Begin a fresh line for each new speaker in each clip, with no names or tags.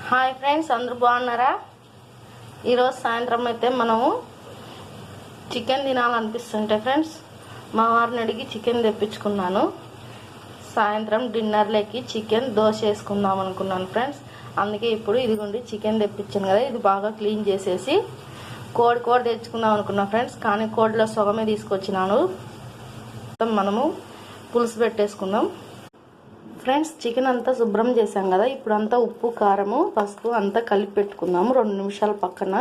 Hi friends, అందరూ బాగున్నారా? ఈరోజు సాయంత్రం అయితే మనము చికెన్ తినాలనిపిస్తుంటే ఫ్రెండ్స్ మా వారిని అడిగి చికెన్ తెప్పించుకున్నాను. సాయంత్రం డిన్నర్లోకి చికెన్ దోశ వేసుకుందాం అనుకున్నాను ఫ్రెండ్స్. అందుకే ఇప్పుడు ఇదిగోండి చికెన్ తెప్పించాను కదా, ఇది బాగా క్లీన్ చేసేసి కోడి తెచ్చుకుందాం అనుకున్నాను ఫ్రెండ్స్. కానీ కోడిలో సొగమే తీసుకొచ్చినాను. మనము పులుసు పెట్టేసుకుందాం ఫ్రెండ్స్. చికెన్ అంతా శుభ్రం చేసాం కదా, ఇప్పుడు అంతా ఉప్పు కారము పసుపు అంతా కలిపి పెట్టుకుందాము 2 నిమిషాల పక్కన.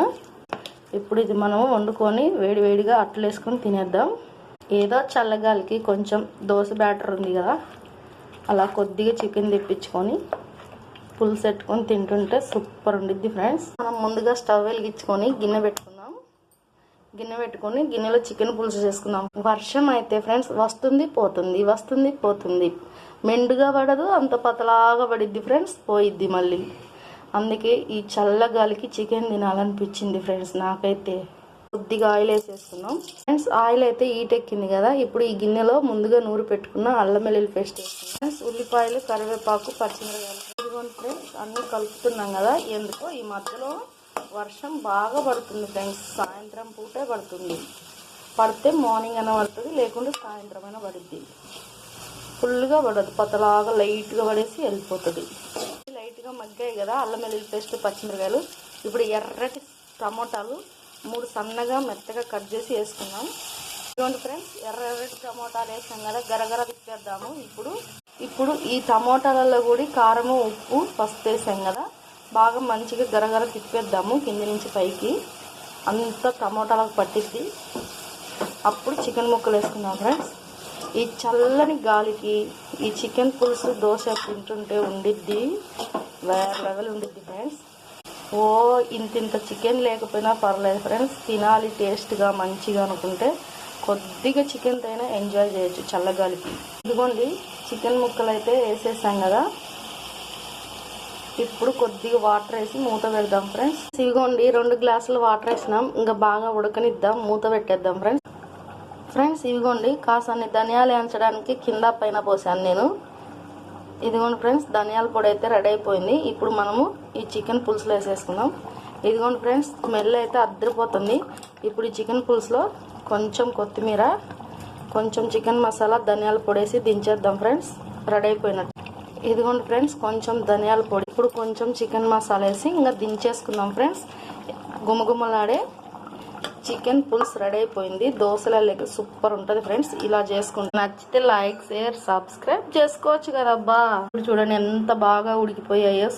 ఇప్పుడు ఇది మనము వండుకొని వేడివేడిగా అట్లు వేసుకొని తినేద్దాం. ఏదో చల్లగాలికి కొంచెం దోశ బ్యాటర్ ఉంది కదా, అలా కొద్దిగా చికెన్ తెప్పించుకొని పులుసు పెట్టుకొని తింటుంటే సూపర్ ఉండిద్ది ఫ్రెండ్స్. మనం ముందుగా స్టవ్ వెలిగించుకొని గిన్నె పెట్టుకొని గిన్నెలో చికెన్ పులుసు చేసుకుందాం. వర్షం అయితే ఫ్రెండ్స్ వస్తుంది పోతుంది, మెండుగా పడదు, అంత పతలాగా పడిద్ది ఫ్రెండ్స్, పోయిద్ది మళ్ళీ. అందుకే ఈ చల్లగాలికి చికెన్ తినాలనిపించింది ఫ్రెండ్స్ నాకైతే. కొద్దిగా ఆయిల్ వేసేసుకున్నాం ఫ్రెండ్స్. ఆయిల్ అయితే ఈటెక్కింది కదా, ఇప్పుడు ఈ గిన్నెలో ముందుగా నూరు పెట్టుకున్న అల్లం వెల్లుల్లి పేస్ట్ వేసుకున్నాం ఫ్రెండ్స్. ఉల్లిపాయలు, కరివేపాకు, పచ్చిమిరపకాయలు ఇదిగోండి ఫ్రెండ్స్, అన్నీ కలుపుతున్నాం కదా. ఎందుకో ఈ మధ్యలో వర్షం బాగా పడుతుంది ఫ్రెండ్స్, సాయంత్రం పూటే పడుతుంది. పడితే మార్నింగ్ అయినా పడుతుంది, లేకుంటే సాయంత్రం అయినా పడుద్ది. ఫుల్గా పడదు, పతలాగా లైట్గా పడేసి వెళ్ళిపోతుంది. లైట్గా మగ్గాయి కదా అల్లం వెల్లుల్లి పేస్ట్, పచ్చిమిరకాయలు. ఇప్పుడు ఎర్రటి టమోటాలు 3 సన్నగా మెత్తగా కట్ చేసి వేసుకున్నాం. ఇదిగోండి ఫ్రెండ్స్, ఎర్రటి టమోటాలు వేసాం కదా, గరగర తిప్పేద్దాము. ఇప్పుడు ఈ టమోటాలలో కూడా కారము, ఉప్పు, పసుపు వేసాం కదా, బాగా మంచిగా గరగర తిప్పేద్దాము కింది నుంచి పైకి. అంతా టమోటాలకు పట్టిద్ది. అప్పుడు చికెన్ ముక్కలు వేసుకుందాం ఫ్రెండ్స్. ఈ చల్లని గాలికి ఈ చికెన్ పులుసు దోశ తింటుంటే ఉండిద్ది, వేరే లెవెల్ ఉండిద్ది ఫ్రెండ్స్. ఇంత చికెన్ లేకపోయినా పర్లేదు ఫ్రెండ్స్, తినాలి టేస్ట్గా మంచిగా అనుకుంటే కొద్దిగా చికెన్ అయినా ఎంజాయ్ చేయొచ్చు చల్లగాలికి. ఇదిగోండి చికెన్ ముక్కలు అయితే వేసేసాం కదా, ఇప్పుడు కొద్దిగా వాటర్ వేసి మూత పెడదాం ఫ్రెండ్స్. ఇదిగోండి 2 గ్లాసులు వాటర్ వేసినాం, ఇంకా బాగా ఉడకనిద్దాం, మూత పెట్టేద్దాం ఫ్రెండ్స్. ఇదిగోండి కాసాన్ని ధనియాలు వేయించడానికి కింద పైన పోసాను నేను. ఇదిగోండి ఫ్రెండ్స్, ధనియాల పొడి అయితే రెడీ అయిపోయింది. ఇప్పుడు మనము ఈ చికెన్ పులుసులో వేసేసుకుందాం. ఇదిగోండి ఫ్రెండ్స్, స్మెల్ అయితే అద్దరిపోతుంది. ఇప్పుడు ఈ చికెన్ పులుసులో కొంచెం కొత్తిమీర, కొంచెం చికెన్ మసాలా, ధనియాల పొడి వేసి దించేద్దాం ఫ్రెండ్స్. రెడీ అయిపోయినట్టు. ఇదిగోండి ఫ్రెండ్స్, కొంచెం ధనియాల పొడి, ఇప్పుడు కొంచెం చికెన్ మసాలా వేసి ఇంకా దించేసుకుందాం ఫ్రెండ్స్. గుమగుమలాడే చికెన్ పులుసు రెడీ అయిపోయింది. దోశలకి సూపర్ ఉంటుంది ఫ్రెండ్స్. ఇలా చేసుకుంటే నచ్చితే లైక్, షేర్, సబ్స్క్రైబ్ చేసుకోవచ్చు కదబ్బా. ఇప్పుడు చూడండి ఎంత బాగా ఉడికిపోయాయో.